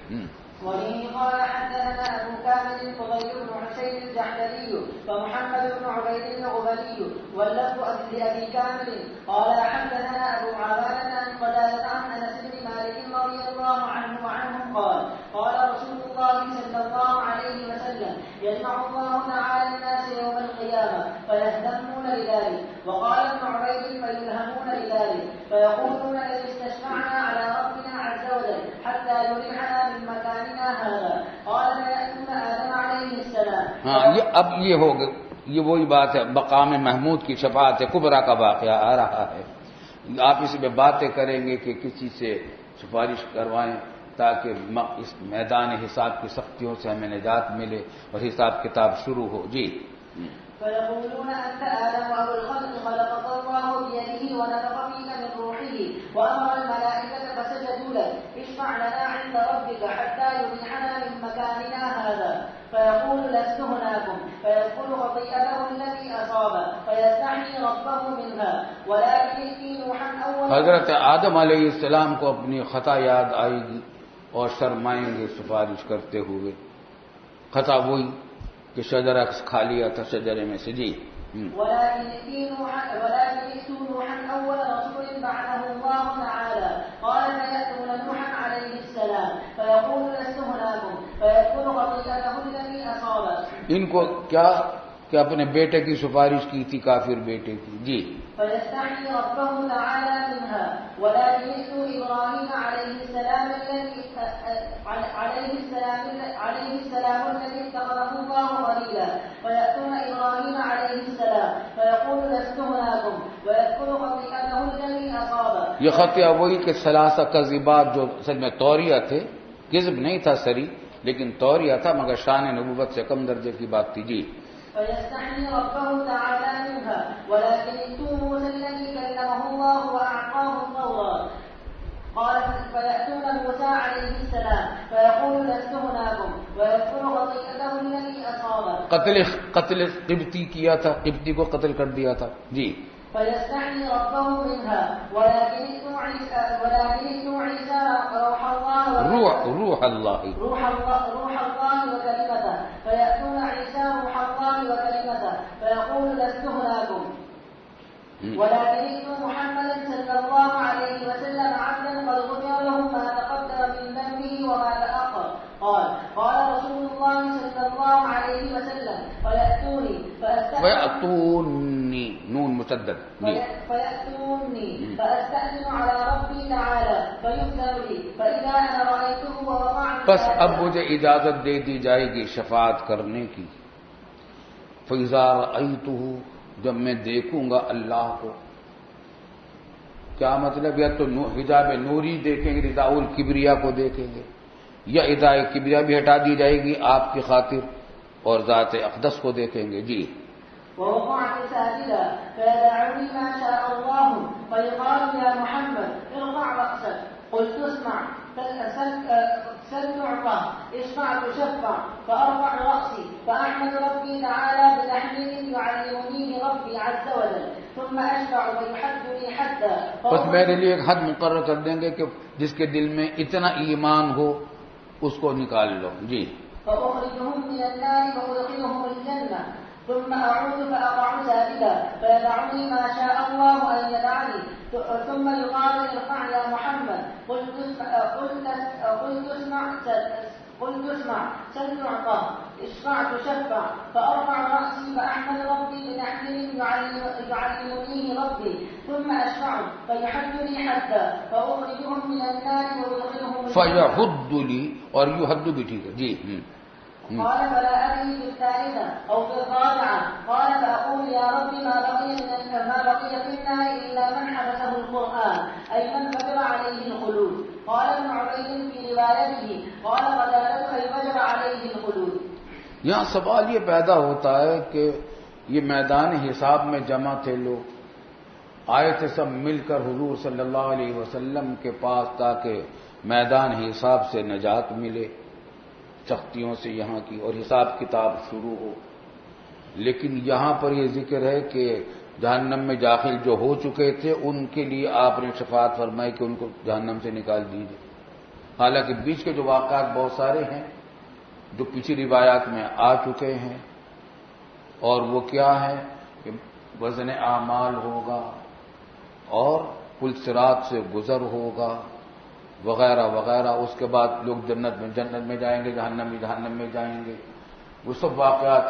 وبه قال حدثنا ابو كامل الفضيل بن حسين الجحدري ومحمد بن عبيد الغبلي واللفظ لابي كامل قال حدثنا ابو عوانة عن قتادة عن انس بن مالك رضي الله عنه وعنهم قال قال رسول الله صلى الله عليه وسلم يجمع الله تعالى الناس يوم القيامة فيهتمون لذلك وقال ابن عبيد فيلهمون لذلك فيقولون لئن استشفعنا على ربنا عز وجل حتى يريحنا من مكاننا هذا قال فيأتون آدم عليه السلام۔ ہاں اب یہ ہوگا، یہ وہی بات ہے، مقام محمود کی شفاعت کبریٰ کا واقعہ آ رہا ہے، آپ اس میں باتیں کریں گے کہ کسی سے سفارش کروائیں تاکہ اس میدان حساب کی سختیوں سے ہمیں نجات ملے اور حساب کتاب شروع ہو۔ جی فيقولون أنت آدم أبو الخلق خلقك الله بيده ونفخ فيك من روحه وأمر الملائكة فسجدوا لك اشفع لنا عند ربك حتى يريحنا من مكاننا هذا فيقول لست هناكم فيذكر خطيئته التي أصاب فيستحيي ربه منها ولكن ائتي نوحا أولا۔ حضرت آدم علیہ السلام کو اپنی خطا یاد آئے گی اور شرمائیں گے سفارش کرتے ہوئے، خطا وہی کہ شجرہ کھا لیا تھا شجرے میں سے۔ جی ولكن ائتوا نوحا أول رسول بعثه الله تعالى قال فيأتون نوحا عليه السلام فيقول لست هناكم فيذكر خطيئته التي أصابت۔ ان کو کیا کہ اپنے بیٹے کی سفارش کی تھی، کافر بیٹے کی۔ جی فيستحيي ربه تعالى منها ولكن ائتوا إبراهيم عليه السلام الذي اتخذه الله خليلا فيأتون إبراهيم عليه السلام فيقول لست هناكم ويذكر خطيئته التي أصابت۔ یہ خطیہ وہی کہ ثلاثہ کذبات جو اصل میں توریہ تھے، کذب نہیں تھا سری لیکن توریہ تھا، مگر شان نبوت سے کم درجے کی بات تھی۔ جی فيستحيي ربه تعالى منها ولكن ائتوا موسى الذي كلمه الله وأعطاه التوراة قال فيأتون موسى عليه السلام فيقول لست هناكم ويذكر خطيئته التي أصابت۔ قتل قبطی کیا تھا، قبطی کو قتل کر دیا تھا۔ جی فيستحيي ربه منها ولكن ائتوا عيسى روح الله وكلمته فيأتون عيسى روح الله وكلمته فيقول لست هناكم ولكن ائتوا محمدا صلى الله عليه وسلم عبدا قد غفر له ما تقدم من ذنبه وما تأخر قال رسول الله صلى الله عليه وسلم فيأتوني نون مشدد فيأتوني فأستأذن على ربي تعالى فيؤذن لي فإذا أنا رأيته ووقع بس اب مجھے اجازت دے دی جائے گی شفاعت کرنے کی، فإذا رأيته جب میں دیکھوں گا اللہ کو، کیا مطلب؟ یا تو حجاب نوری دیکھیں گے، رداء الکبریا کو دیکھیں گے، یا رداء کبریا بھی ہٹا دی جائے گی آپ کی خاطر اور ذات اقدس کو دیکھیں گے۔ جی ووقعت ساجدا فيدعوني ما شاء الله فيقال يا محمد ارفع رأسك قلت اسمع سل تعطى اشفع تشفع فأرفع رأسي فأحمد ربي تعالى بتحميد يعلمنيه ربي عز وجل ثم أشفع ويحدني حدا۔ بس میرے لیے ایک حد مقرر کر دیں گے کہ جس کے دل میں اتنا ایمان ہو اس کو نکال لو۔ جی فأخرجهم من النار وأدخلهم الجنة ثم أعود فأقع ساجدا فيدعني ما شاء الله أن يدعني ثم يقال ارفع يا محمد قلت اسمع سل تعطى اشفع تشفع فأرفع رأسي فأحمد ربي بتحميد يعلمنيه ربي ثم أشفع فيحدني حدا فأخرجهم من النار وأدخلهم فيحد لي اور يحد بھی ٹھیک ہے جی. قال فلا أدري في الثالثة أو في الرابعة. قال فأقول يا رب ما بقي في النار إلا من حبسه القرآن أي من كتب عليه الخلود. قال ابن عبيد في روايته قال قتادة أي وجب عليه الخلود. یہاں سوال یہ پیدا ہوتا ہے کہ یہ میدان حساب میں جمع تھے لوگ، آئے تھے سب مل کر حضور صلی اللہ علیہ وسلم کے پاس تاکہ میدان حساب سے نجات ملے، سختیوں سے یہاں کی، اور حساب کتاب شروع ہو. لیکن یہاں پر یہ ذکر ہے کہ جہنم میں داخل جو ہو چکے تھے ان کے لیے آپ نے شفاعت فرمائی کہ ان کو جہنم سے نکال دیجیے. حالانکہ بیچ کے جو واقعات بہت سارے ہیں جو پچھلی روایات میں آ چکے ہیں، اور وہ کیا ہے کہ وزن اعمال ہوگا اور پل صراط سے گزر ہوگا وغیرہ وغیرہ. اس کے بعد لوگ جنت میں جائیں گے، جہنم میں جائیں گے. وہ سب واقعات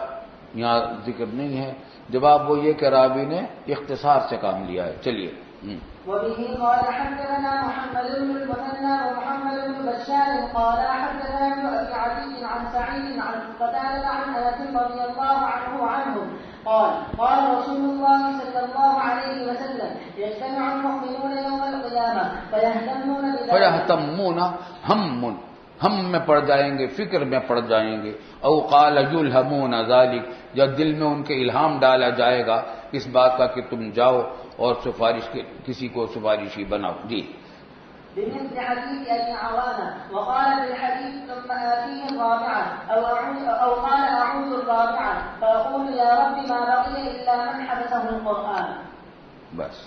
یہاں ذکر نہیں ہے. جواب وہ یہ کہ راوی نے اختصار سے کام لیا ہے. چلیے. وبه قال حدثنا محمد بن المثنى ومحمد بن بشار قال حدثنا ابن ابي عدي عن سعيد عن قتادة عن انس رضي الله عنهم قال رسول الله صلى الله عليه وسلم يجتمع المؤمنون يوم القيامة فيهتمون ہم میں پڑ جائیں گے، فکر میں پڑ جائیں گے. او قال يلهمون ذلك، جب دل میں ان کے الہام ڈالا جائے گا اس بات کا کہ تم جاؤ اور کسی کو سفارشی بناؤ. جی. بمثل حديث ابي عوانة وقال في الحديث ثم آتيه الرابعة أو قال أعوذ الرابعة فأقول يا رب ما بقي إلا من حبسه القرآن. بس.